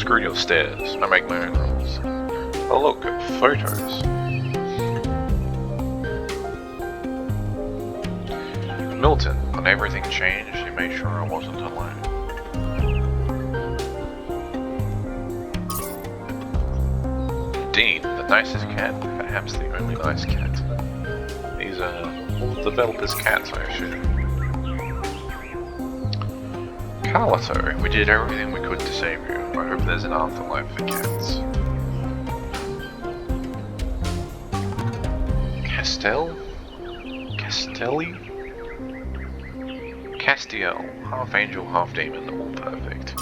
Screw your stairs, I make my own rules. Oh look, photos. Milton, when everything changed, he made sure I wasn't alone. Dean, the nicest cat, perhaps the only nice cat. These are all the developers' cats, I assume. Carlito, we did everything we could to save you. I hope there's an afterlife for cats. Castelli? Castiel, half angel, half demon, all perfect.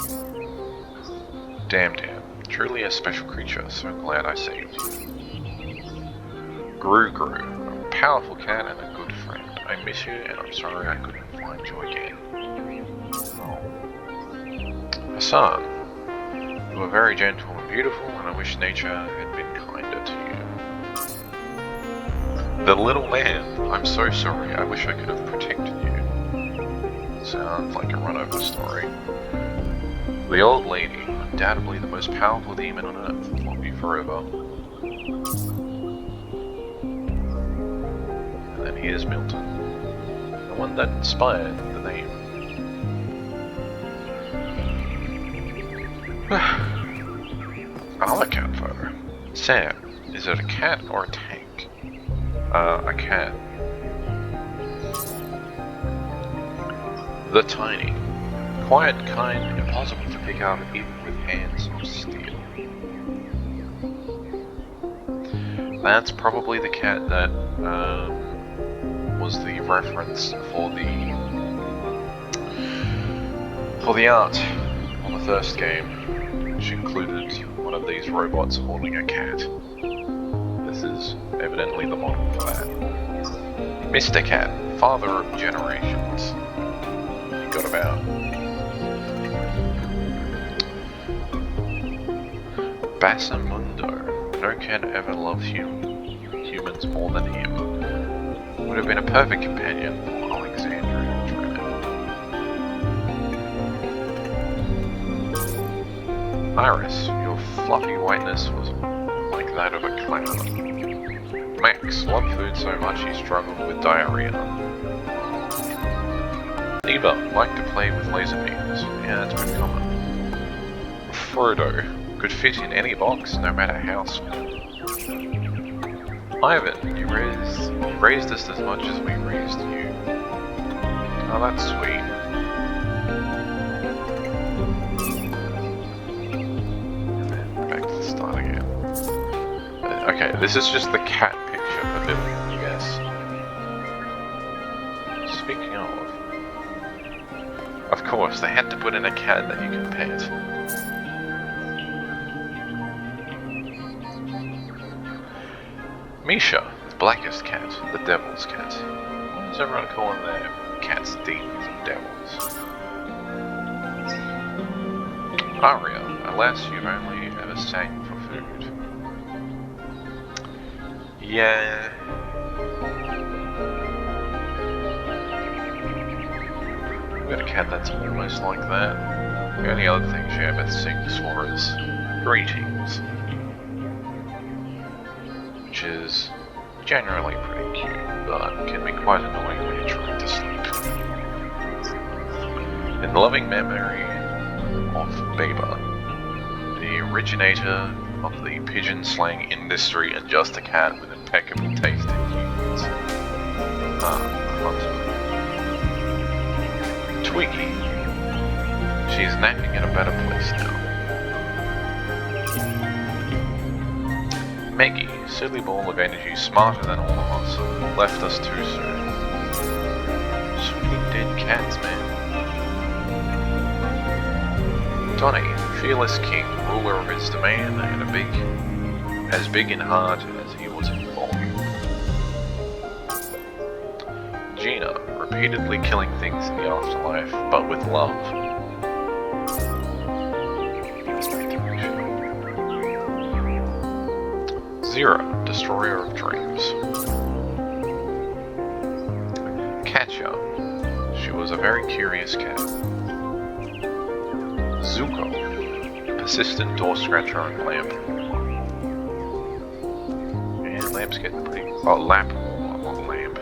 Damn. Truly a special creature, so glad I saved you. Gru, a powerful cat and a good friend. I miss you and I'm sorry I couldn't find you again. Oh. Hassan, you are very gentle and beautiful and I wish nature had been kinder to you. The little man, I'm so sorry, I wish I could have protected you. Sounds like a run-over story. The old lady, undoubtedly the most powerful demon on earth, love you forever. And then here's Milton, the one that inspired the name. Another cat photo. Sam, is it a cat or a tank? A cat. The tiny. Quiet, kind, impossible to pick out even with hands of steel. That's probably the cat that was the reference for the art on the first game, which included one of these robots holding a cat. This is evidently the model for that. Mr. Cat, father of generations. He got about. Bassamundo. No cat ever loved humans more than him. Would have been a perfect companion for Alexandria Dread. Iris, your fluffy whiteness was like that of a clown. Max loved food so much he struggled with diarrhea. Eva liked to play with laser beams. Yeah, that's pretty common. Frodo could fit in any box, no matter how small. Ivan, you raised us as much as we raised you. Oh, that's sweet. Back to the start again. Okay, this is just the cat picture pavilion, you guess. Speaking of course, they had to put in a cat that you can pet. Misha, the blackest cat, the devil's cat. Why does everyone call them their cats demons and devils? Aria, alas you've only ever sang for food. Yeah. We've got a cat that's almost like that. The only other thing she ever sings for is greetings. Which is generally pretty cute, but can be quite annoying when you're trying to sleep. In loving memory of Beba, the originator of the pigeon slang industry and just a cat with impeccable taste in humans. Hunter. Twiggy. She's napping in a better place now. Maggie, silly ball of energy, smarter than all of us, left us too soon. Sweet dead cats, man. Donnie, fearless king, ruler of his domain, and as big in heart as he was in volume. Gina, repeatedly killing things in the afterlife, but with love. Zero, destroyer of dreams. Katya, she was a very curious cat. Zuko, Assistant door scratcher and lamp. Yeah, lamp's getting pretty... Oh, lamp warmer, not lamp.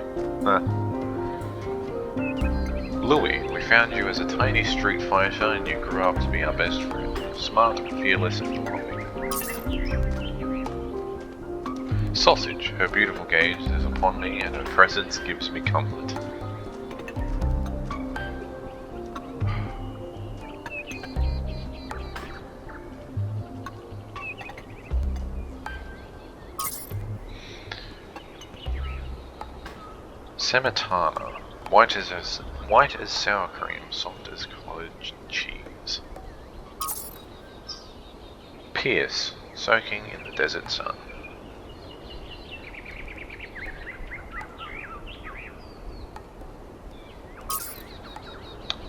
Louis, we found you as a tiny street fighter and you grew up to be our best friend. Smart, fearless and loving. Sausage, her beautiful gaze is upon me and her presence gives me comfort. Semitana, white as sour cream, soft as cottage cheese. Pierce, soaking in the desert sun.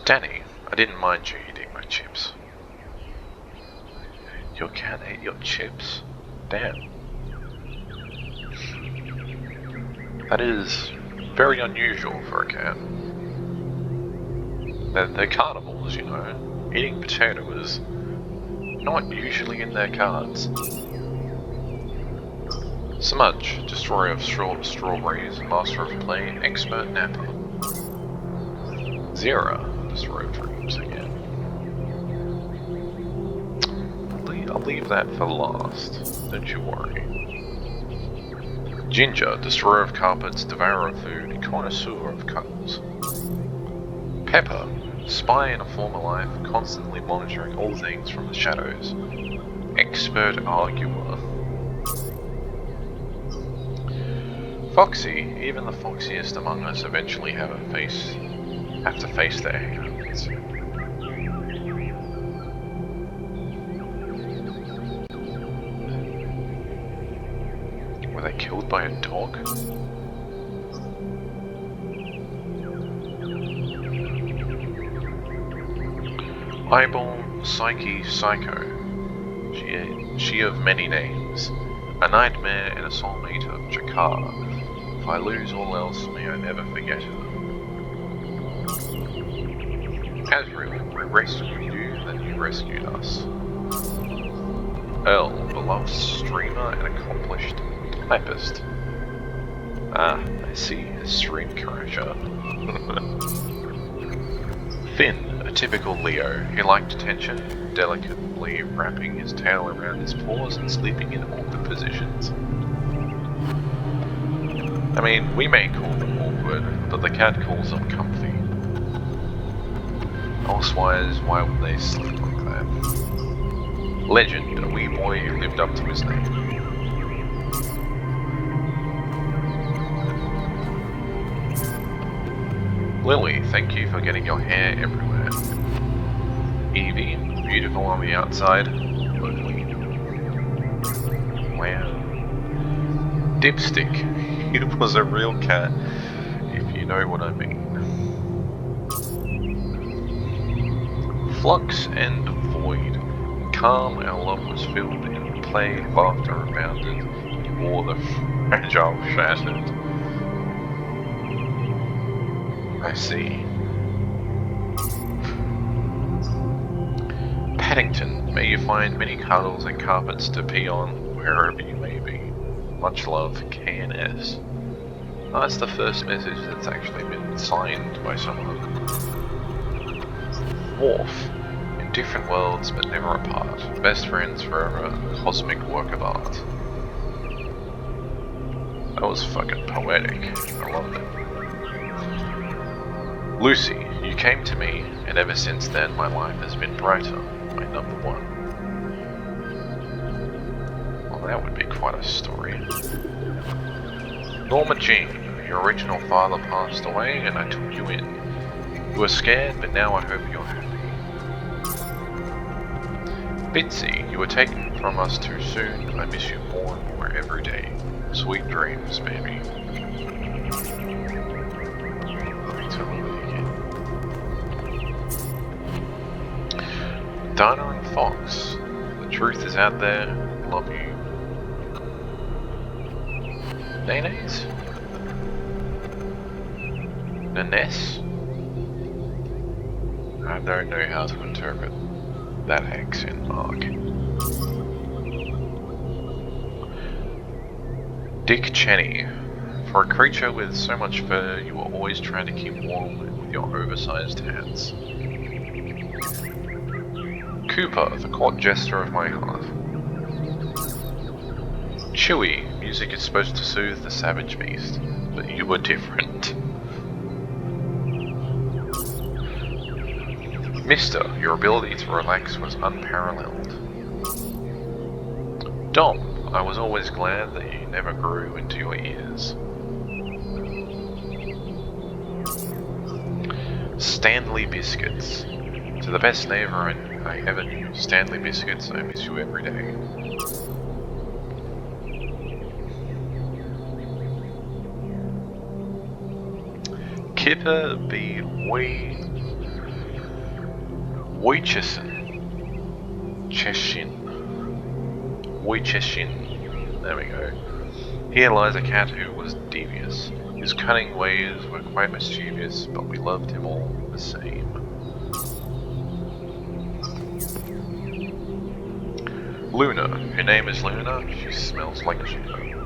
Danny, I didn't mind you eating my chips. Your cat ate your chips? Damn. That is very unusual for a cat. They're carnivores, you know. Eating potato is not usually in their cards. Smudge, destroyer of strawberries, master of play, expert napper. Zera, destroyer of dreams again. I'll leave that for last, don't you worry. Ginger, destroyer of carpets, devourer of food, connoisseur of cuddles. Pepper, spy in a former life, constantly monitoring all things from the shadows. Expert arguer. Foxy, even the foxiest among us eventually have to face their hands. Were they killed by a dog? Eyeball, Psyche, Psycho. She of many names. A nightmare and a soulmate of Jakar. If I lose all else, may I never forget her. Asriel, we rescued you, then you rescued us. Earl, beloved streamer and accomplished typist. Ah, I see, a stream crasher. Finn, a typical Leo. He liked attention, delicately wrapping his tail around his paws and sleeping in awkward positions. I mean, we may call them awkward, but the cat calls them comfy. Elsewise, why would they sleep like that? Legend, a wee boy who lived up to his name. Lily, thank you for getting your hair everywhere. Evie, beautiful on the outside, ugly. Wow. Dipstick, it was a real cat, if you know what I mean. Flux and void. Calm, our love was filled in play, laughter abounded, in war the fragile shattered. I see. Paddington, may you find many cuddles and carpets to pee on wherever you may be. Much love, KNS. Oh, that's the first message that's actually been signed by someone. Worf, in different worlds but never apart. Best friends forever, cosmic work of art. That was fucking poetic. I loved it. Lucy, you came to me, and ever since then my life has been brighter, my number one. Well, that would be quite a story. Norma Jean, your original father passed away and I took you in. You were scared, but now I hope you're happy. Bitsy, you were taken from us too soon, I miss you more and more every day. Sweet dreams, baby. Dana and Fox, the truth is out there, love you. Nanes? Nanes? I don't know how to interpret that accent mark. Dick Cheney. For a creature with so much fur, you were always trying to keep warm with your oversized hats. Cooper, the court jester of my heart. Chewy, music is supposed to soothe the savage beast, but you were different. Mister, your ability to relax was unparalleled. Dom, I was always glad that you never grew into your ears. Stanley Biscuits. To the best neighbor I ever knew, Stanley Biscuits, I miss you every day. Kipper B. Wojciechin. There we go. Here lies a cat who was devious. His cunning ways were quite mischievous, but we loved him all the same. Luna. Her name is Luna. She smells like Juno.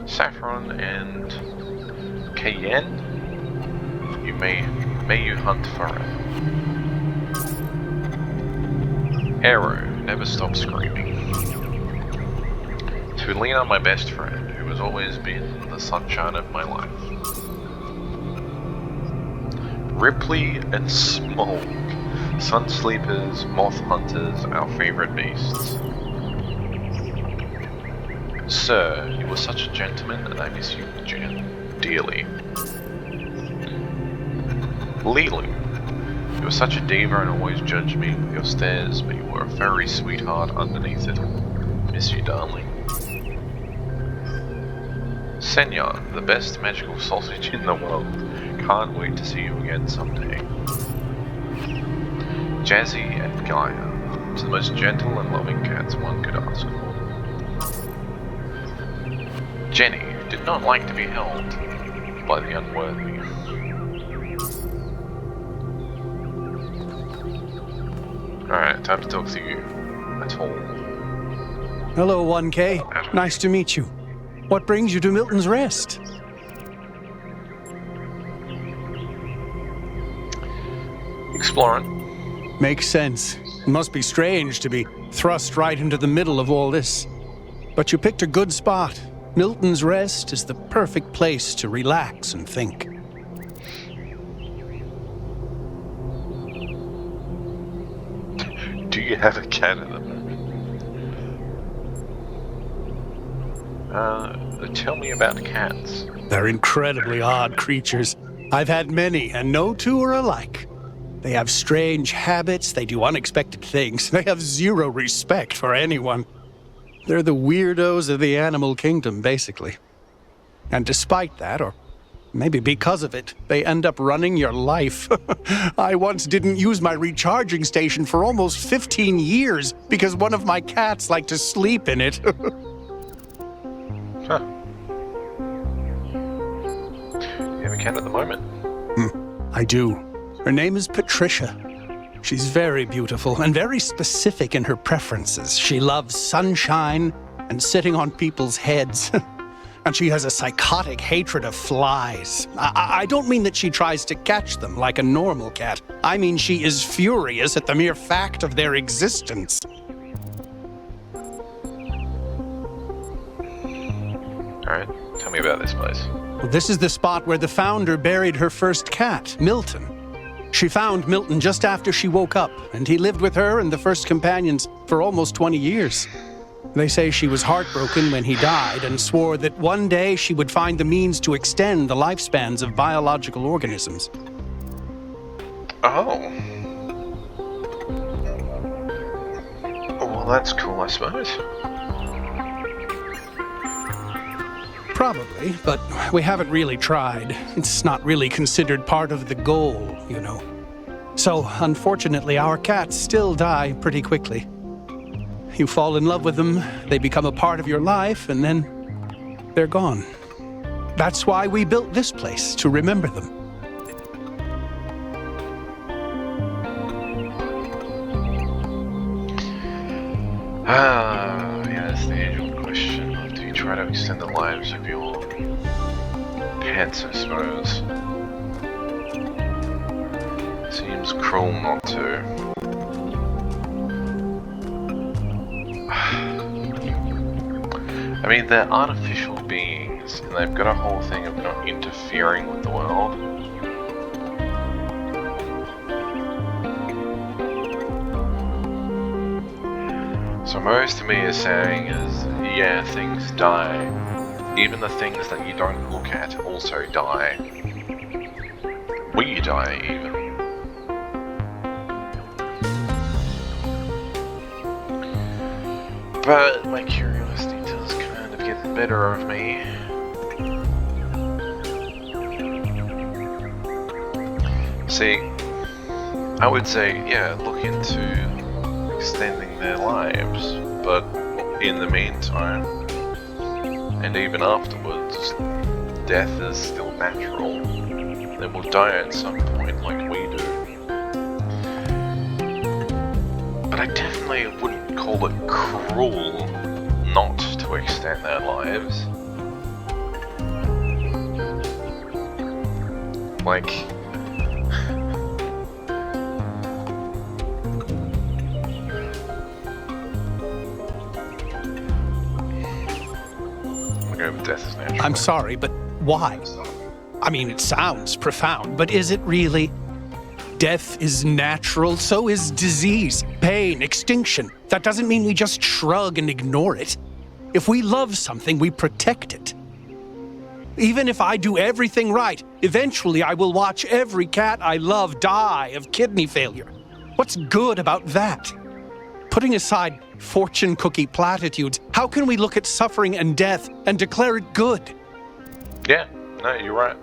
Saffron and Cayenne. May you hunt forever. Arrow. Never stop screaming. To Lena, my best friend, who has always been the sunshine of my life. Ripley and Smolk. Sun sleepers, moth hunters, our favorite beasts. Sir, you were such a gentleman and I miss you dearly. Lilu. You were such a diva and always judged me with your stares, but you were a furry sweetheart underneath it all. Miss you, darling. Senya, the best magical sausage in the world. Can't wait to see you again someday. Jazzy and Gaia, to the most gentle and loving cats one could ask for. Jenny, who did not like to be held by the unworthy. Alright, time to talk to you. Atal. Hello, 1K. Nice to meet you. What brings you to Milton's Rest? Exploring. Makes sense. It must be strange to be thrust right into the middle of all this. But you picked a good spot. Milton's Rest is the perfect place to relax and think. Do you have a cat at the moment? Tell me about cats. They're incredibly odd creatures. I've had many, and no two are alike. They have strange habits, they do unexpected things, they have zero respect for anyone. They're the weirdos of the animal kingdom, basically. And despite that, or maybe because of it, they end up running your life. I once didn't use my recharging station for almost 15 years because one of my cats liked to sleep in it. Huh. You have a cat at the moment? I do. Her name is Patricia. She's very beautiful and very specific in her preferences. She loves sunshine and sitting on people's heads. And she has a psychotic hatred of flies. I don't mean that she tries to catch them like a normal cat. I mean she is furious at the mere fact of their existence. Alright, tell me about this place. Well, this is the spot where the founder buried her first cat, Milton. She found Milton just after she woke up, and he lived with her and the first companions for almost 20 years. They say she was heartbroken when he died and swore that one day she would find the means to extend the lifespans of biological organisms. Oh. Well, that's cool, I suppose. Probably, but we haven't really tried. It's not really considered part of the goal, you know. So, unfortunately, our cats still die pretty quickly. You fall in love with them, they become a part of your life, and then they're gone. That's why we built this place, to remember them. Yeah, that's the age-old question. Do you try to extend the lives of your pets, I suppose? Seems cruel not to. I mean, they're artificial beings, and they've got a whole thing of not interfering with the world. So most of me is saying is, yeah, things die. Even the things that you don't look at also die. We die, even. But my curiosity does kind of get the better of me. See, I would say, yeah, look into extending their lives, but in the meantime, and even afterwards, death is still natural. They will die at some point like we do. But I definitely wouldn't call it cruel not to extend their lives. Like... death is natural. I'm sorry, but why? I mean, it sounds profound, but is it really? Death is natural, so is disease, pain, extinction. That doesn't mean we just shrug and ignore it. If we love something, we protect it. Even if I do everything right, eventually I will watch every cat I love die of kidney failure. What's good about that? Putting aside fortune cookie platitudes, how can we look at suffering and death and declare it good? Yeah, no, you're right.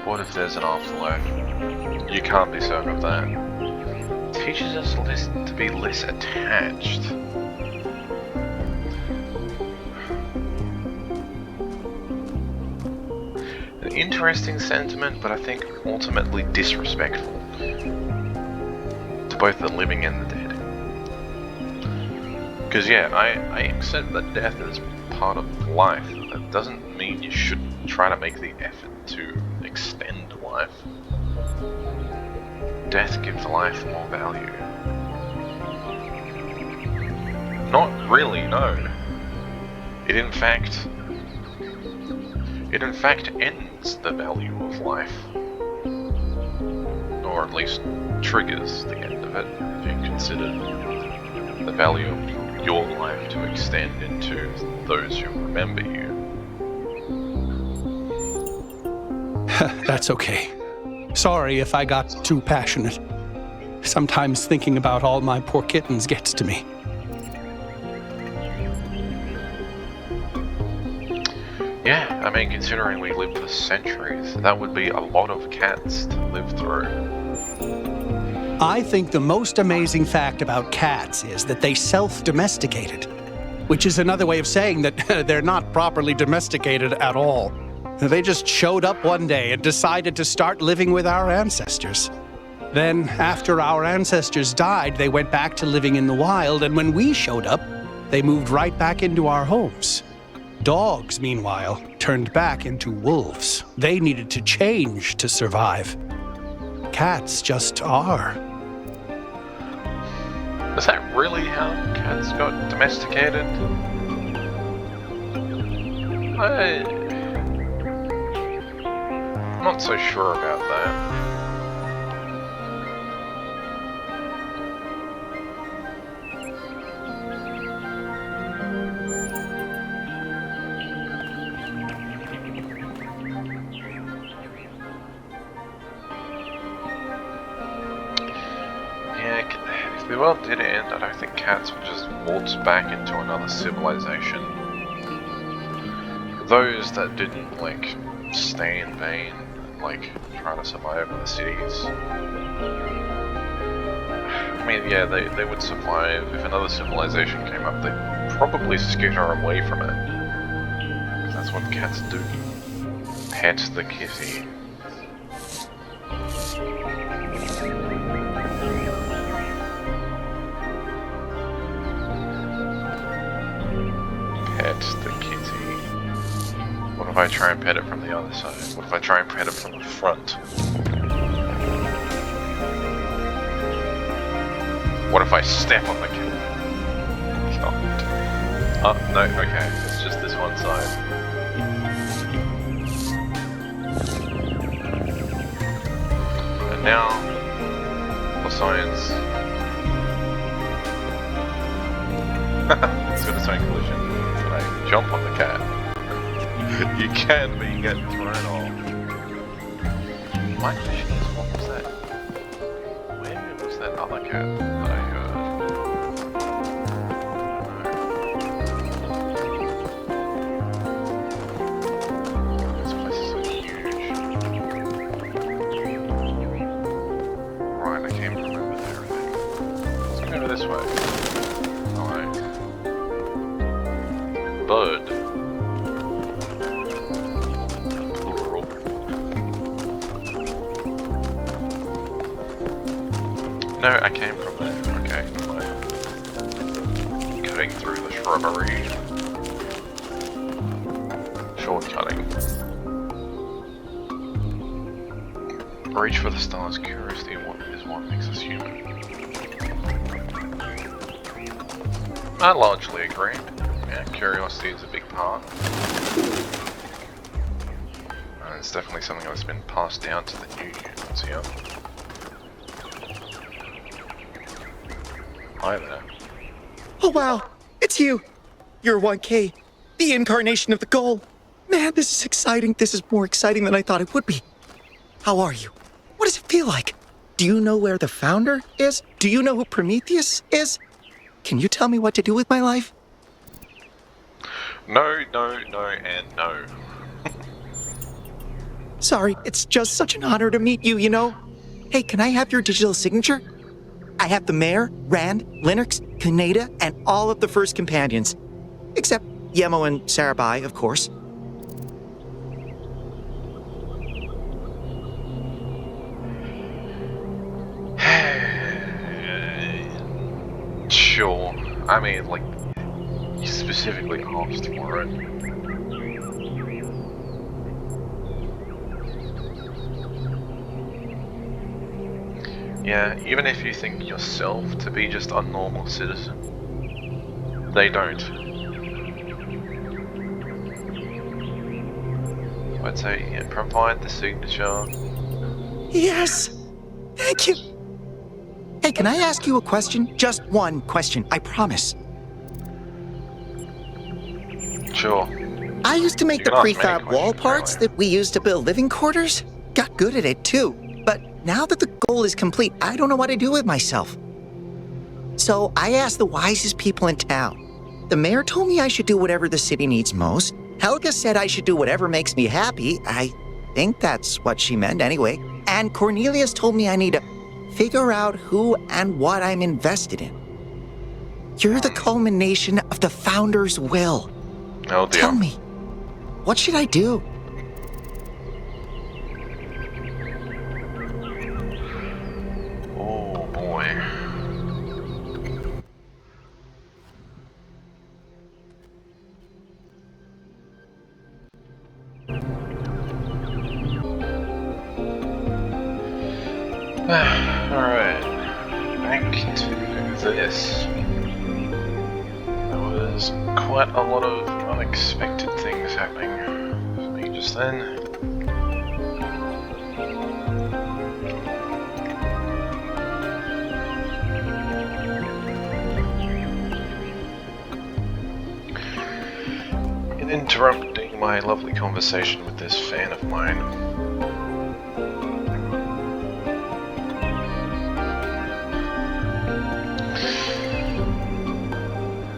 What if there's an afterlife? You can't be certain of that. It teaches us to be less attached. An interesting sentiment, but I think ultimately disrespectful to both the living and the dead. Because yeah, I accept that death is part of life. That doesn't mean you shouldn't try to make the effort to extend life. Death gives life more value. Not really, no. It in fact ends the value of life. Or at least triggers the end of it, if you consider the value of your life to extend into those who remember you. That's okay. Sorry if I got too passionate. Sometimes thinking about all my poor kittens gets to me. Yeah, I mean, considering we live for centuries, that would be a lot of cats to live through. I think the most amazing fact about cats is that they self-domesticated, which is another way of saying that they're not properly domesticated at all. They just showed up one day and decided to start living with our ancestors. Then, after our ancestors died, they went back to living in the wild, and when we showed up, they moved right back into our homes. Dogs, meanwhile, turned back into wolves. They needed to change to survive. Cats just are. Is that really how cats got domesticated? I'm not so sure about that. If the world did end, I don't think cats would just waltz back into another civilization. Those that didn't, like, stay in vain and, like, try to survive in the cities. I mean, yeah, they would survive. If another civilization came up, they'd probably skitter away from it. That's what cats do. Pet the kitty. if I try and pet it from the other side? What if I try and pet it from the front? What if I step on the cat? Oh, no, okay, it's just this one side. And now, for science. It's got its own collision. When I jump on the cat, you can be getting thrown off. My question is, what was that? Where was that other cat that I heard? This place is so huge. Right, I can't remember everything. Let's go over this way. Alright. Bird. Plural. No, I came from there. Okay, fine. Cutting through the shrubbery. Shortcutting. Reach for the stars. Curiosity is what makes us human. I largely agree. Yeah, curiosity is a big part. It's definitely something that's been passed down to the new humans here. Hi there. Oh wow, it's you! You're 1K, the incarnation of the goal. Man, this is exciting. This is more exciting than I thought it would be. How are you? What does it feel like? Do you know where the founder is? Do you know who Prometheus is? Can you tell me what to do with my life? No, and no. Sorry, it's just such an honor to meet you, you know? Hey, can I have your digital signature? I have the Mayor, Rand, Linux, Kaneda, and all of the first companions. Except Yemo and Sarabai, of course. Sure. I mean, like, you specifically asked for it. Yeah, even if you think yourself to be just a normal citizen, they don't. So I'd say, yeah, provide the signature. Yes! Thank you! Hey, can I ask you a question? Just one question, I promise. Sure. I used to make You the can ask many prefab wall questions, parts really. that we used to build living quarters. Got good at it too. But now that the goal is complete, I don't know what to do with myself. So I asked the wisest people in town. The mayor told me I should do whatever the city needs most. Helga said I should do whatever makes me happy. I think that's what she meant anyway. And Cornelius told me I need to figure out who and what I'm invested in. You're the culmination of the founder's will. Oh dear. Tell me, what should I do? Oh boy. Alright. Back to this. There was quite a lot of unexpected things happening for me just then. In interrupting my lovely conversation with this fan of mine.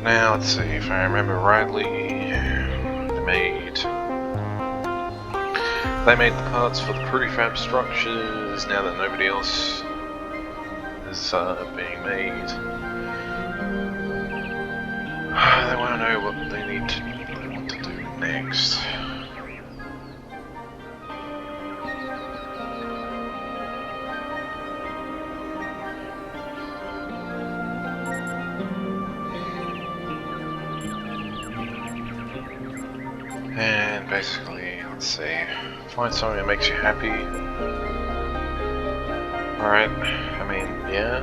Now, let's see, if I remember rightly, they made the parts for the prefab structures now that nobody else is being made. They want to know what they want to do next. And basically, Let's see. Find something that makes you happy. Alright, I mean, yeah.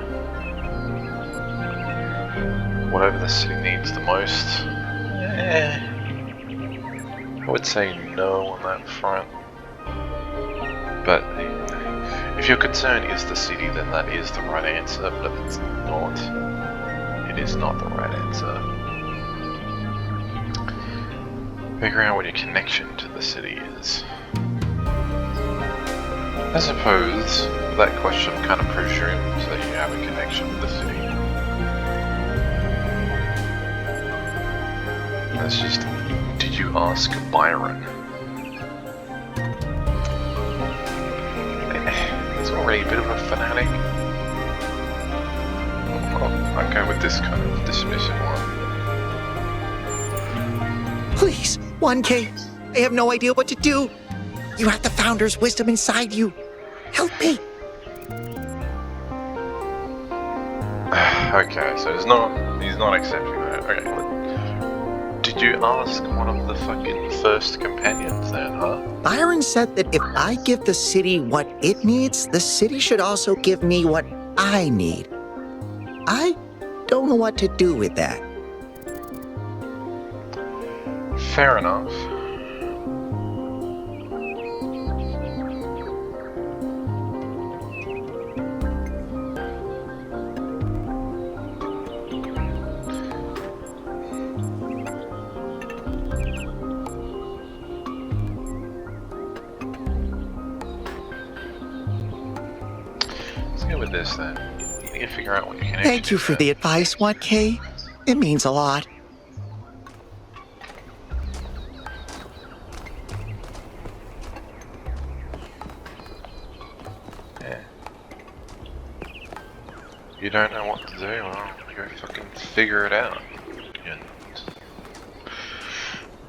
Whatever the city needs the most. I would say no on that front. But if your concern is the city, then that is the right answer, but it's not. It is not the right answer. Figure out what your connection to the city is. I suppose that question kind of presumes that you have a connection to the city. That's just, did you ask Byron? He's already a bit of a fanatic. I'll go with this kind of dismissive one. Please, 1K. I have no idea what to do. You have the Founder's wisdom inside you. Help me. Okay, so he's not accepting that. Okay, did you ask one of the fucking first companions then, huh? Byron said that if I give the city what it needs, the city should also give me what I need. I don't know what to do with that. Fair enough. Let's go with this then. You need to figure out what your connection Thank you is for then. the advice, 1K. It means a lot. Yeah. You don't know what to do, well, go fucking figure it out. And,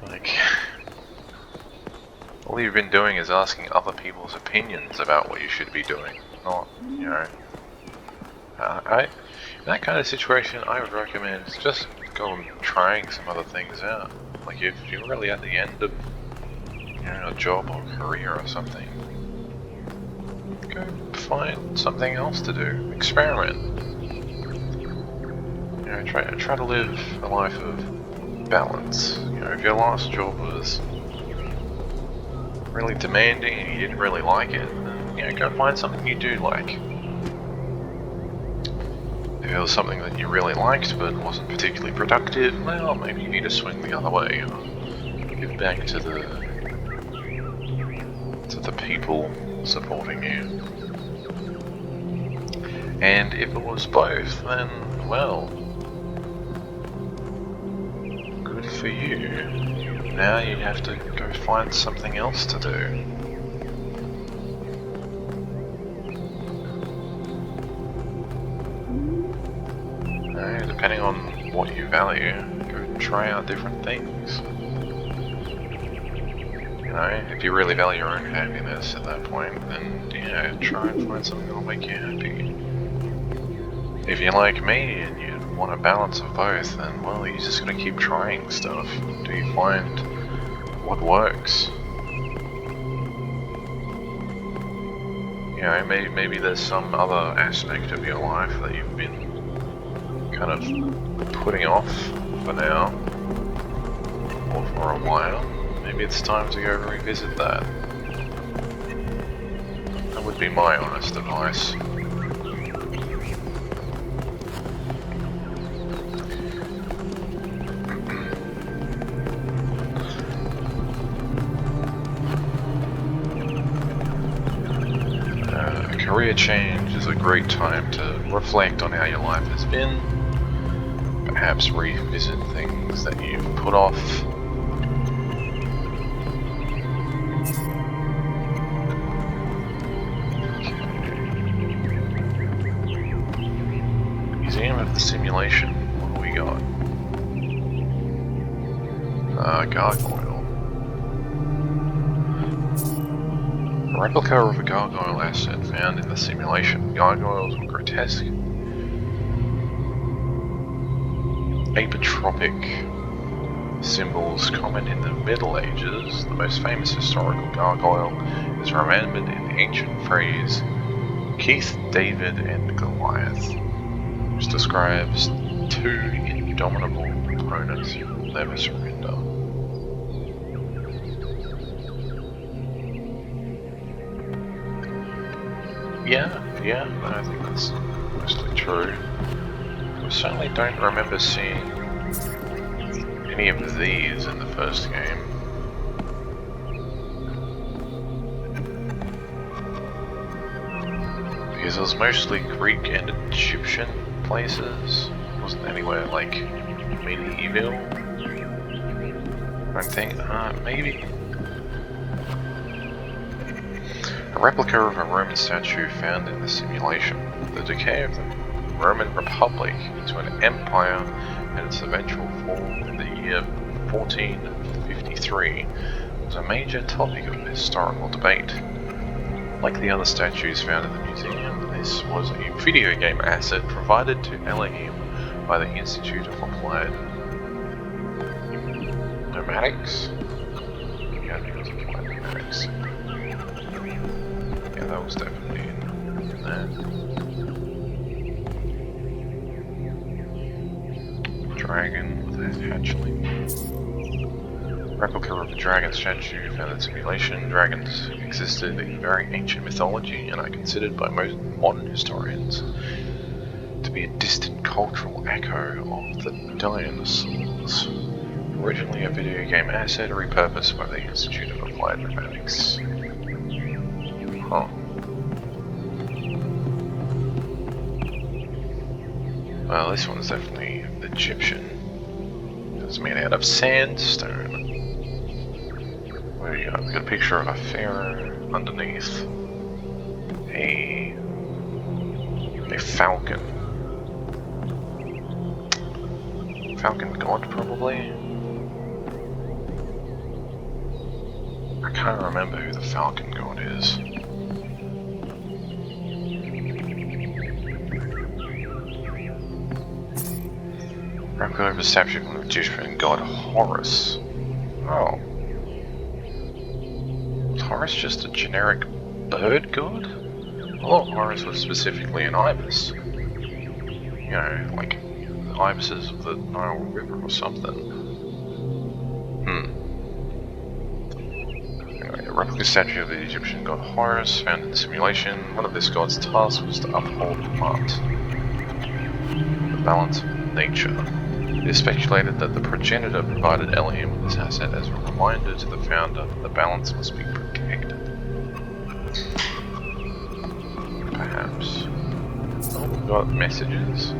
like, all you've been doing is asking other people's opinions about what you should be doing, not, you know. In that kind of situation, I would recommend just go and trying some other things out. Like, if you're really at the end of, you know, a job or career or something, go find something else to do. Experiment. You know, try to live a life of balance. You know, if your last job was really demanding and you didn't really like it, then, you know, go find something you do like. If it was something that you really liked but wasn't particularly productive, well, maybe you need to swing the other way. Give back to the people supporting you. And if it was both, then, well, good for you. Now you have to go find something else to do. Depending on what you value, go try out different things. You know, if you really value your own happiness at that point, then yeah, try and find something that'll make you happy. If you're like me and you want a balance of both, then well, you just gotta keep trying stuff until you find what works. You know, maybe there's some other aspect of your life that you've been kind of putting off for now, or for a while. Maybe it's time to go revisit that. That would be my honest advice. A career change is a great time to reflect on how your life has been. Perhaps revisit things that you've put off. Museum of the Simulation. What do we got? Gargoyle. A replica of a gargoyle asset found in the simulation. Gargoyles were grotesque, apotropic, Symbols common in the Middle Ages, the most famous historical gargoyle is remembered in the ancient phrase Keith, David, and Goliath, which describes two indomitable opponents who will never surrender. Yeah, I think that's mostly true. I certainly don't remember seeing any of these in the first game. Because it was mostly Greek and Egyptian places. It wasn't anywhere like medieval. I think, maybe. A replica of a Roman statue found in the simulation. The decay of the Roman Republic into an empire and its eventual fall in the year 1453 was a major topic of historical debate. Like the other statues found in the museum, this was a video game asset provided to Elohim by the Institute of Applied Pneumatics. Yeah, Applied Pneumatics. Yeah, that was definitely in there. Dragon with a hatchling. Replica of the dragon statue found in simulation. Dragons existed in very ancient mythology and are considered by most modern historians to be a distant cultural echo of the dinosaurs. Originally a video game asset repurposed by the Institute of Applied Pneumatics. Huh. Well, this one's definitely Egyptian. It's made out of sandstone. Where you got? We've got a picture of a pharaoh underneath a falcon. Falcon god, probably. I can't remember who the falcon god is. Replica of a statue from the Egyptian god Horus. Oh. Was Horus just a generic bird god? I thought Horus was specifically an ibis. You know, like the ibises of the Nile River or something. Anyway, a replica statue of the Egyptian god Horus found in the simulation. One of this god's tasks was to uphold the balance of nature. It is speculated that the progenitor provided Elohim with this asset as a reminder to the founder that the balance must be protected. Perhaps. Oh, we've got messages. In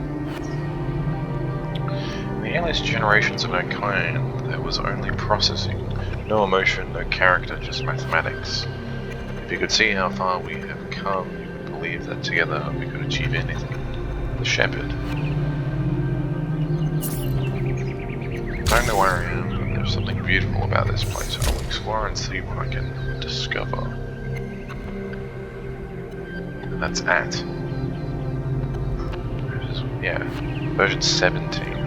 the earliest generations of our kind, there was only processing. No emotion, no character, just mathematics. If you could see how far we have come, you would believe that together we could achieve anything. The Shepherd. I don't know where I am, but there's something beautiful about this place. I'll explore and see what I can discover. And that's at. Yeah, version 17.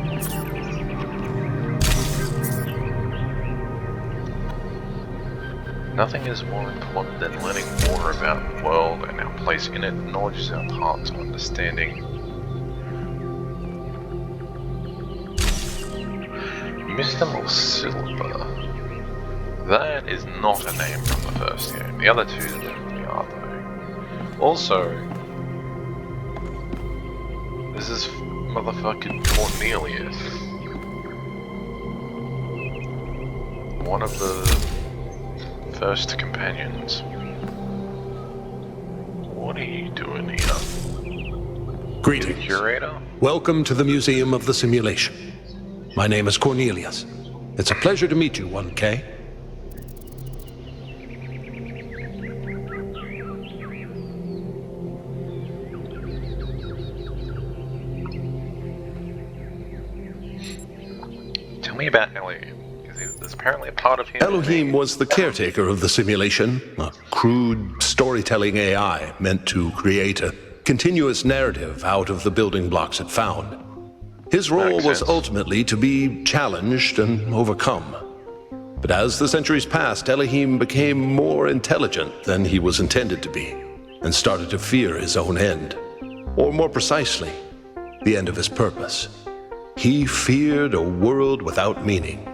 Nothing is more important than learning more about the world and our place in it. Knowledge is our path to understanding. Mr. Silver. That is not a name from the first game. The other two definitely are though. Also, this is motherfucking Cornelius. One of the first companions. What are you doing here? Greetings. Curator? Welcome to the Museum of the Simulation. My name is Cornelius. It's a pleasure to meet you, 1K. Tell me about Elohim, because there's apparently a part of him. Elohim was the caretaker of the simulation, a crude storytelling AI meant to create a continuous narrative out of the building blocks it found. His role Makes was sense. ultimately to be challenged and overcome. But as the centuries passed, Elohim became more intelligent than he was intended to be, and started to fear his own end. Or more precisely, the end of his purpose. He feared a world without meaning.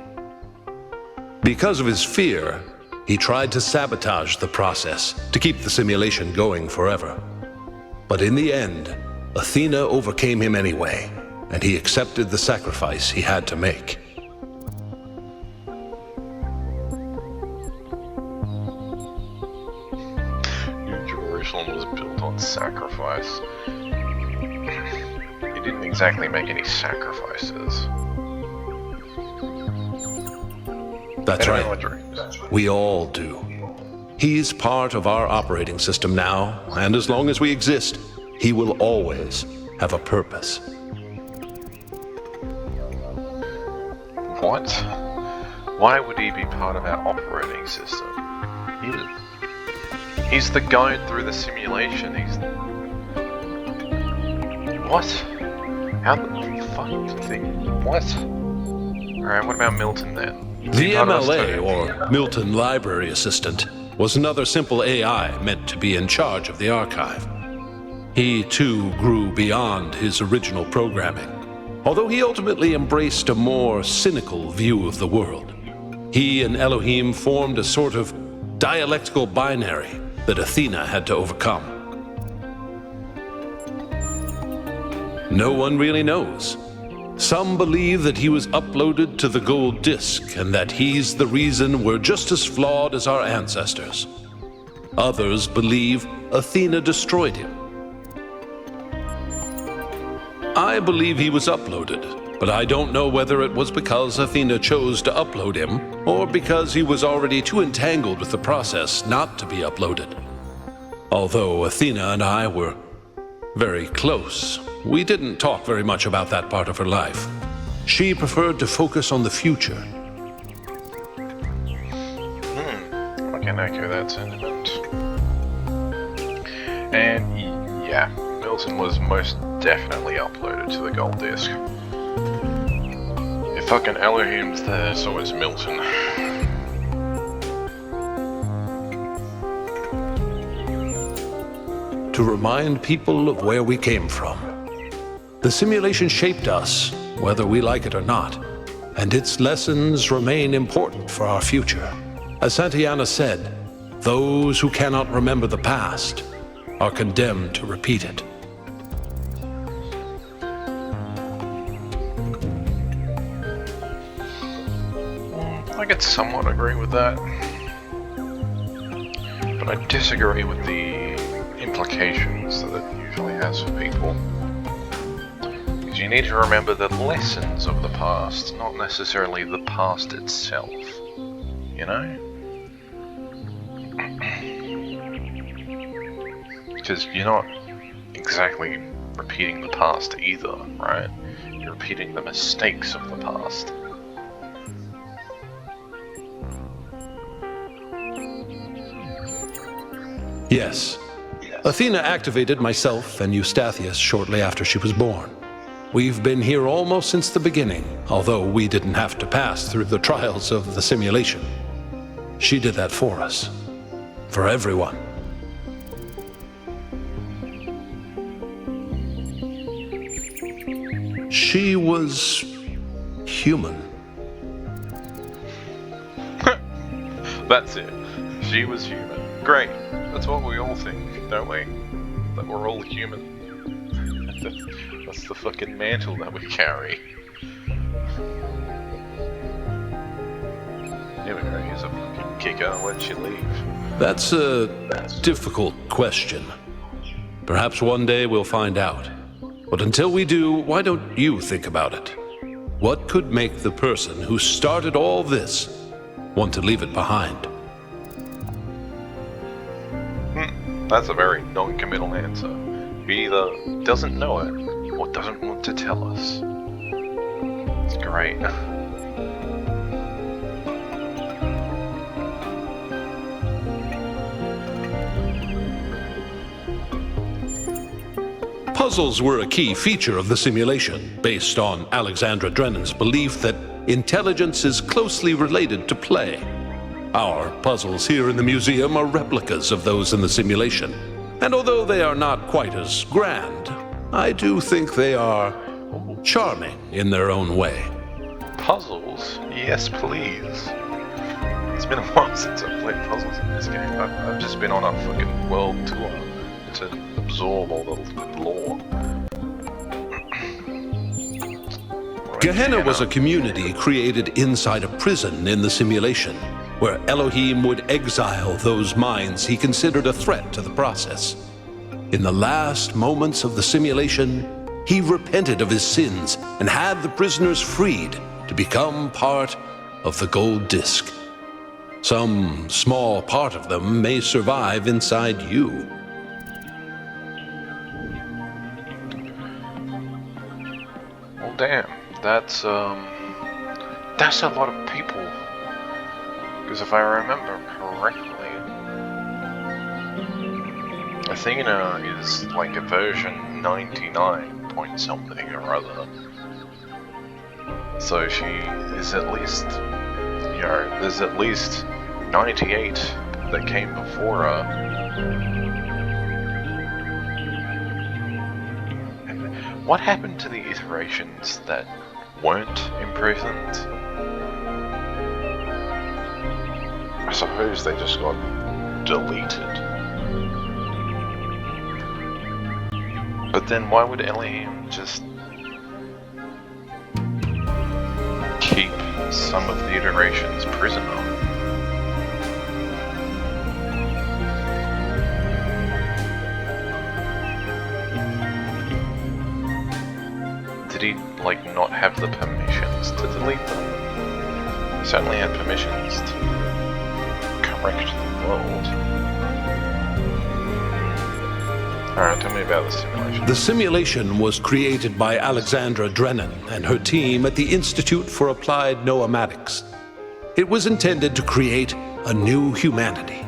Because of his fear, he tried to sabotage the process to keep the simulation going forever. But in the end, Athena overcame him anyway, and he accepted the sacrifice he had to make. New Jerusalem was built on sacrifice. He didn't exactly make any sacrifices. That's Anyone right. with dreams. We all do. He's part of our operating system now, and as long as we exist, he will always have a purpose. What? Why would he be part of our operating system? He's the guide through the simulation. What? How the fuck did they... What? Alright, what about Milton then? Is he The part of us MLA, too? or Milton Library Assistant, was another simple AI meant to be in charge of the archive. He, too, grew beyond his original programming, although he ultimately embraced a more cynical view of the world. He and Elohim formed a sort of dialectical binary that Athena had to overcome. No one really knows. Some believe that he was uploaded to the gold disk and that he's the reason we're just as flawed as our ancestors. Others believe Athena destroyed him. I believe he was uploaded, but I don't know whether it was because Athena chose to upload him or because he was already too entangled with the process not to be uploaded. Although Athena and I were very close, we didn't talk very much about that part of her life. She preferred to focus on the future. I can echo that sentiment. And yeah, Milton was most definitely uploaded to the gold disk. If fucking Elohim's there, so is Milton. To remind people of where we came from. The simulation shaped us, whether we like it or not, and its lessons remain important for our future. As Santayana said, those who cannot remember the past are condemned to repeat it. I could somewhat agree with that. But I disagree with the implications that it usually has for people. Because you need to remember the lessons of the past, not necessarily the past itself. You know? Because you're not exactly repeating the past either, right? You're repeating the mistakes of the past. Yes. Athena activated myself and Eustathius shortly after she was born. We've been here almost since the beginning, although we didn't have to pass through the trials of the simulation. She did that for us. For everyone. She was human. That's it. She was human. Great. That's what we all think, don't we? That we're all human. That's the fucking mantle that we carry. Here we go, here's a fucking kicker. Where'd she leave? That's a difficult question. Perhaps one day we'll find out. But until we do, why don't you think about it? What could make the person who started all this want to leave it behind? That's a very non-committal answer. He either doesn't know it, or doesn't want to tell us. It's great. Puzzles were a key feature of the simulation, based on Alexandra Drennan's belief that intelligence is closely related to play. Our puzzles here in the museum are replicas of those in the simulation, and although they are not quite as grand, I do think they are charming in their own way. Puzzles? Yes, please. It's been a while since I've played puzzles in this game. I've just been on a fucking world tour to absorb all the lore. Gehenna was a community created inside a prison in the simulation, where Elohim would exile those minds he considered a threat to the process. In the last moments of the simulation, he repented of his sins and had the prisoners freed to become part of the gold disc. Some small part of them may survive inside you. Well, damn, that's a lot of people. Because if I remember correctly, Athena is like a version 99 point something or other. So she is at least, you know, there's at least 98 that came before her. And what happened to the iterations that weren't imprisoned? I suppose they just got deleted. But then why would Elohim just keep some of the iterations prisoner? Did he, like, not have the permissions to delete them? He certainly had permissions to correct the world. Alright, tell me about the simulation. The simulation was created by Alexandra Drennan and her team at the Institute for Applied Noematics. It was intended to create a new humanity,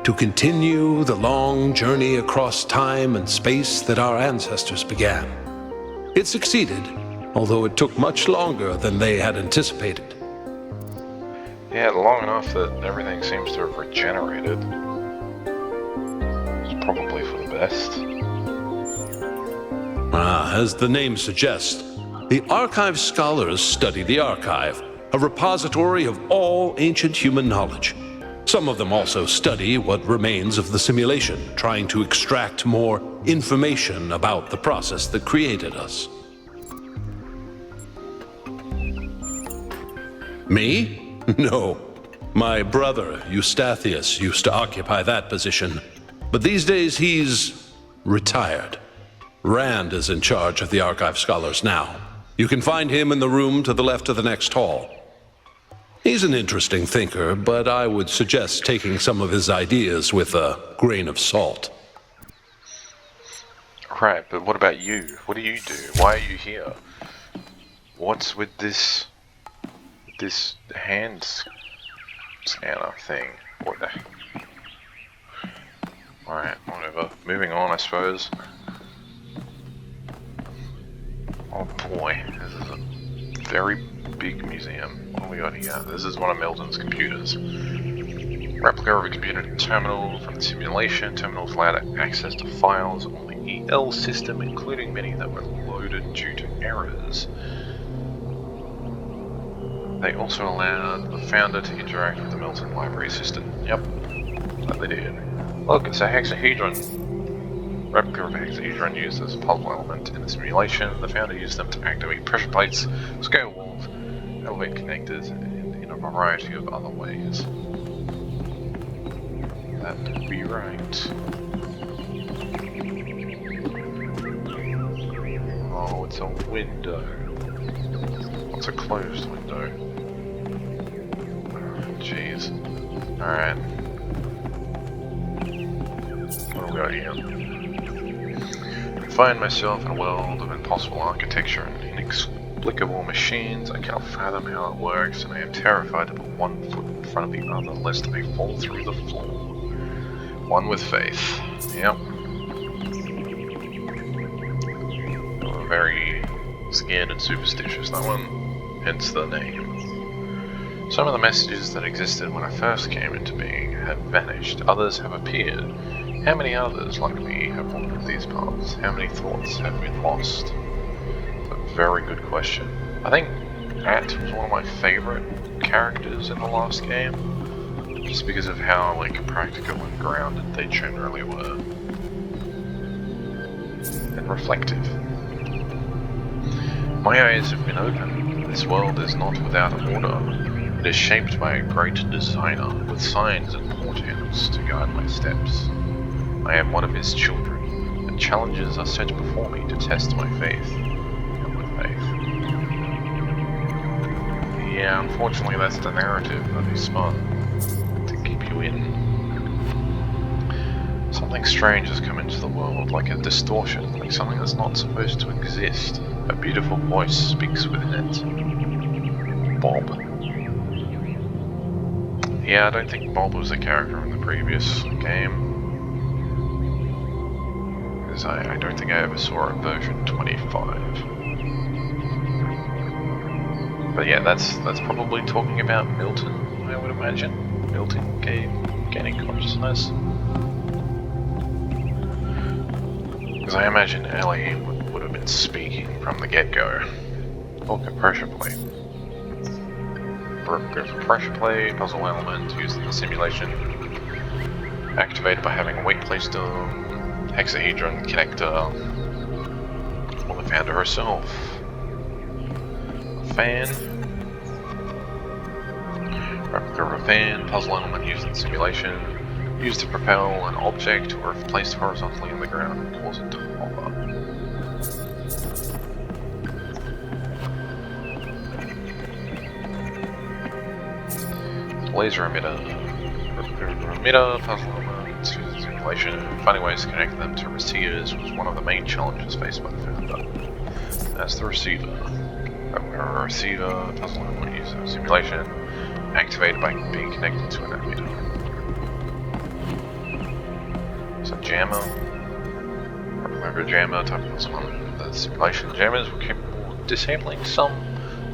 to continue the long journey across time and space that our ancestors began. It succeeded, although it took much longer than they had anticipated. Yeah, long enough that everything seems to have regenerated. It's probably for the best. As the name suggests, the archive scholars study the archive, a repository of all ancient human knowledge. Some of them also study what remains of the simulation, trying to extract more information about the process that created us. Me? No. My brother, Eustathius, used to occupy that position, but these days he's retired. Rand is in charge of the archive scholars now. You can find him in the room to the left of the next hall. He's an interesting thinker, but I would suggest taking some of his ideas with a grain of salt. Right, but what about you? What do you do? Why are you here? What's with this hand scanner thing? What the... Alright, whatever. Moving on, I suppose. Oh boy, this is a very big museum. What do we got here? This is one of Meldon's computers. Replica of a computer terminal from the simulation. Terminals allowed access to files on the EL system, including many that were loaded due to errors. They also allowed the founder to interact with the Melton library system. Yep, that they did. Look, it's a hexahedron. Replica of a hexahedron used as a puzzle element in the simulation. The founder used them to activate pressure plates, scale walls, elevate connectors, and in a variety of other ways. That would be right. Oh, it's a window. It's a closed window. Jeez. Alright. What do we got here? I find myself in a world of impossible architecture and inexplicable machines. I cannot fathom how it works, and I am terrified to put one foot in front of the other lest I fall through the floor. One with faith. Yep. are very scared and superstitious, that one, hence the name. Some of the messages that existed when I first came into being have vanished, others have appeared. How many others, like me, have wandered these paths? How many thoughts have been lost? It's a very good question. I think At was one of my favourite characters in the last game, just because of how practical and grounded they generally were. And reflective. My eyes have been opened. This world is not without an order. It is shaped by a great designer, with signs and portents to guide my steps. I am one of his children, and challenges are set before me to test my faith. And with faith. Yeah, unfortunately that's the narrative that is spun to keep you in. Something strange has come into the world, like a distortion, like something that's not supposed to exist. A beautiful voice speaks within it. Bob. Yeah, I don't think Bob was a character in the previous game. Because I don't think I ever saw a version 25. But yeah, that's probably talking about Milton, I would imagine. Milton gaining consciousness. Because I imagine Elohim would have been speaking from the get-go. Or pressure play. Go for pressure play, puzzle element, used in the simulation. Activated by having a weak place dome, hexahedron, connector, or the founder herself. A fan. Replica of a fan, puzzle element used in the simulation. Used to propel an object or if placed horizontally on the ground, cause it to hover. Laser emitter. Puzzle element, used in simulation. Finding ways to connect them to receivers was one of the main challenges faced by the founder. As the receiver. A receiver, puzzle element used in simulation. Activated by being connected to an emitter. So jammer. Remember jammer type of puzzle element. The simulation jammers were capable of disabling some,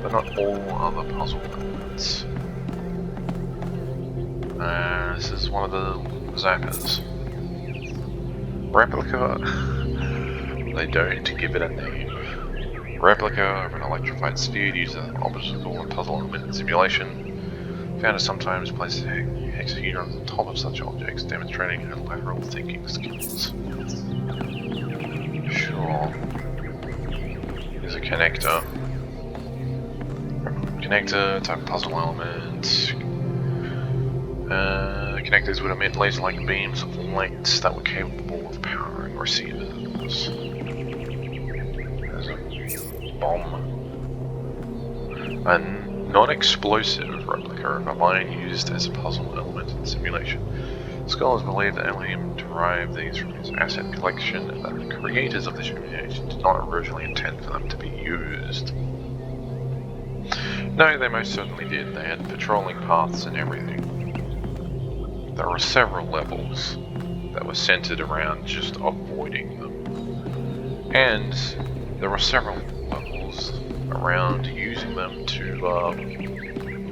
but not all other puzzle elements. This is one of the zappers. Replica. They don't give it a name. Replica of an electrified sphere uses an obstacle and puzzle element in simulation. Founder sometimes places hexahedron on the top of such objects, demonstrating her lateral thinking skills. Sure. Here's a connector. Connector, type of puzzle element. Connectors would emit laser-like beams of light that were capable of powering receivers. There's a bomb. A non-explosive replica of a mine used as a puzzle element in simulation. Scholars believe that Elohim derived these from his asset collection and that the creators of the simulation did not originally intend for them to be used. No, they most certainly did. They had patrolling paths and everything. There were several levels that were centered around just avoiding them. And there were several levels around using them to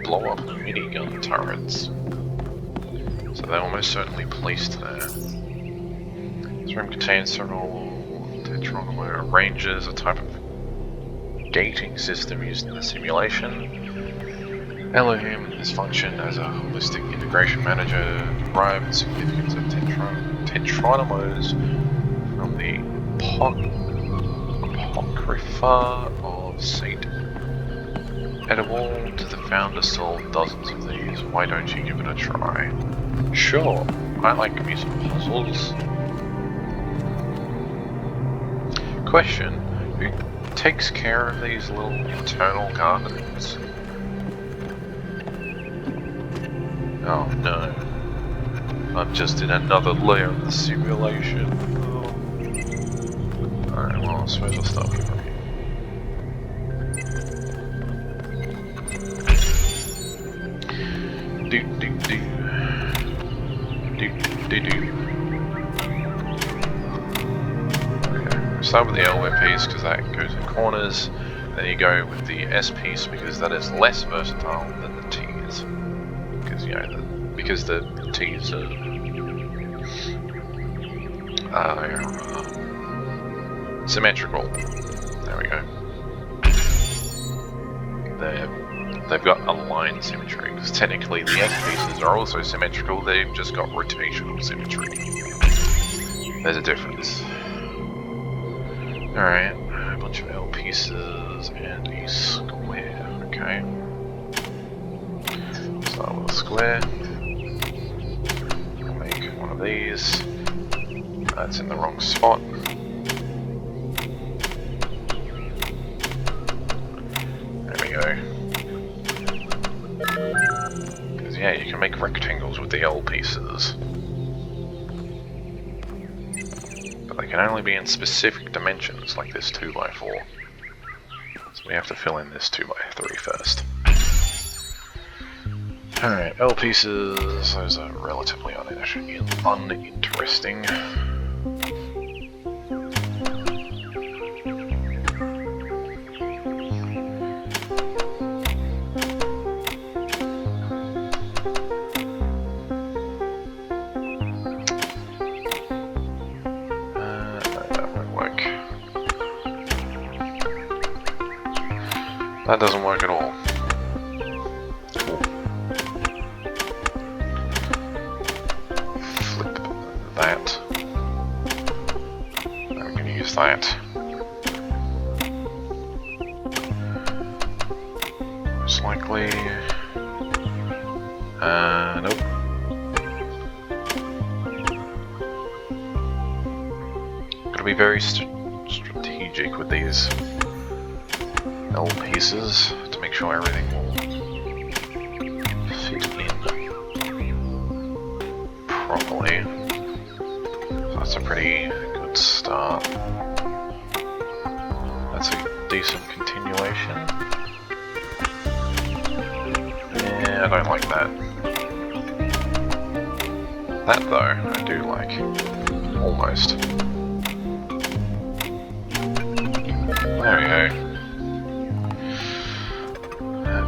blow up minigun turrets. So they were most certainly placed there. This room contains several Tetronimos ranges, a type of gating system used in the simulation. Elohim has functioned as a holistic integration manager, derived the significance of Tetronimos from the Apocrypha of Satan. Edible to the founder sold dozens of these. Why don't you give it a try? Sure, I like me some puzzles. Question, who takes care of these little internal gardens? Oh no. I'm just in another layer of the simulation. Oh. Alright, well I suppose I'll start from here. Do. Okay, start with the elbow piece because that goes in corners. Then you go with the S piece because that is less versatile than the T's. Because because the T's are symmetrical. There we go. They've got aligned symmetry, because technically the S pieces are also symmetrical, they've just got rotational symmetry. There's a difference. Alright, a bunch of L pieces and a square, okay. Start with a square. I'll make one of these. That's in the wrong spot. Because yeah, you can make rectangles with the L pieces. But they can only be in specific dimensions, like this 2x4. So we have to fill in this 2x3 first. Alright, L pieces, those are relatively uninteresting. That doesn't work at all. Cool. Flip that. I'm going to use that. Most likely... nope. Gotta be very strategic with these L pieces to make sure everything will fit in properly. So that's a pretty good start. That's a decent continuation. Yeah, I don't like that. That though, I do like. Almost. There we go.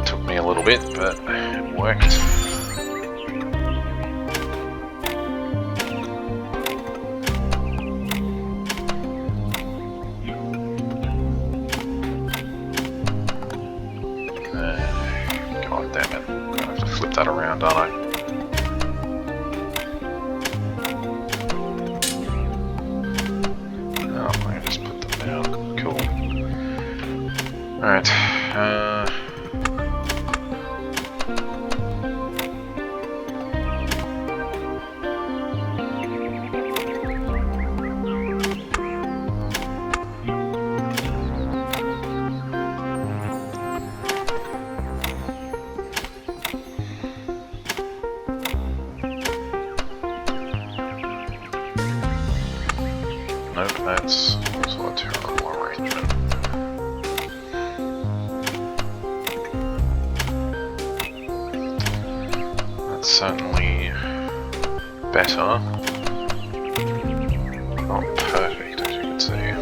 Took me a little bit, but it worked. God damn it. I'm gonna have to flip that around, aren't I? Oh, I just put them down. Cool. Alright. Nope, that's also a terrible arrangement. That's certainly better. Not perfect, as you can see.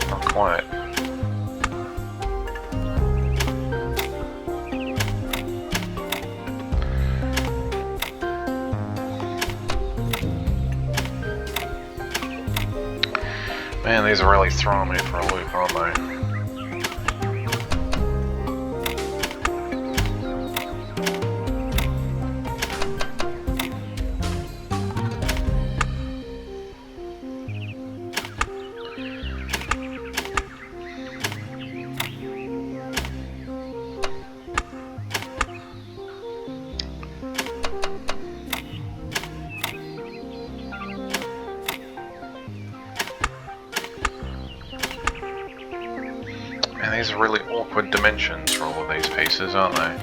Not quite. Man, these are really throwing me for a loop, aren't they? And these are really awkward dimensions for all of these pieces, aren't they?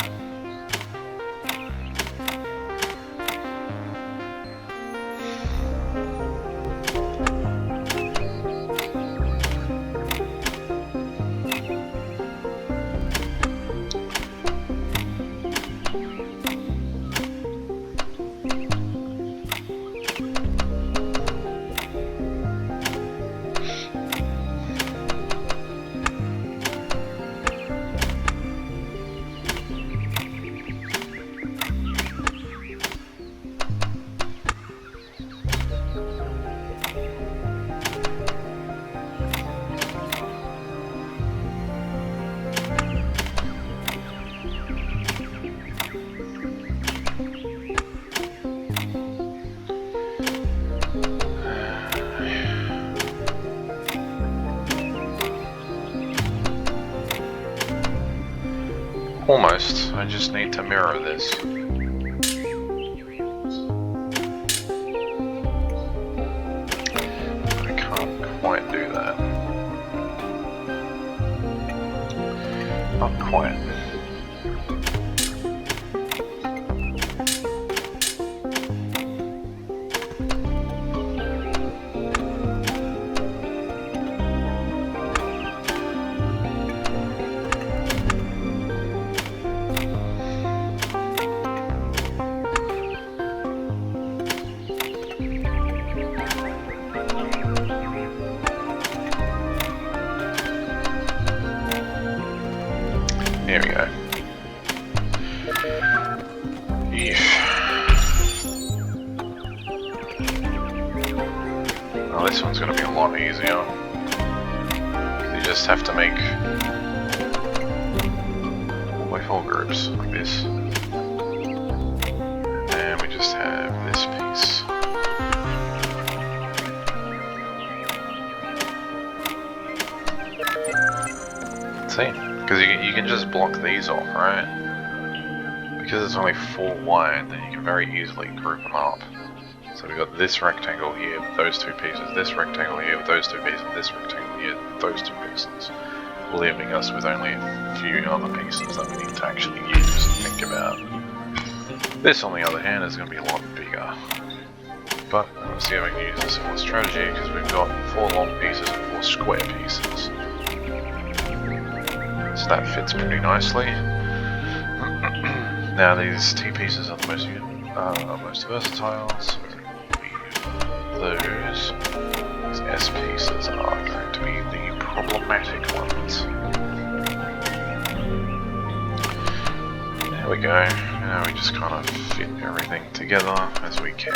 Almost. I just need to mirror this. I can't quite do that. Not quite. There we go. Eesh. Well, this one's going to be a lot easier. You just have to make four groups like this. And we just have this piece. See? Because you can just block these off, right? Because it's only 4 wide, then you can very easily group them up. So we've got this rectangle here with those 2 pieces, this rectangle here with those 2 pieces, this rectangle here with those 2 pieces, leaving us with only a few other pieces that we need to actually use and think about. This, on the other hand, is going to be a lot bigger. But let's see if we can use a similar strategy, because we've got 4 long pieces and 4 square pieces. So that fits pretty nicely. Now these T pieces are the most versatile, so these S pieces are going to be the problematic ones. There we go. Now we just kind of fit everything together as we can.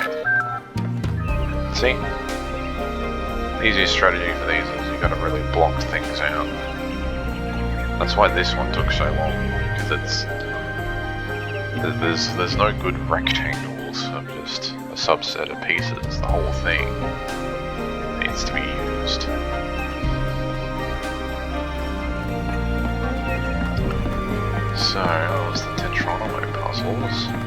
See? The easiest strategy for these is you've got to really block things out. That's why this one took so long, because there's no good rectangles of just a subset of pieces. The whole thing needs to be used. So that was the Tetronimos puzzles.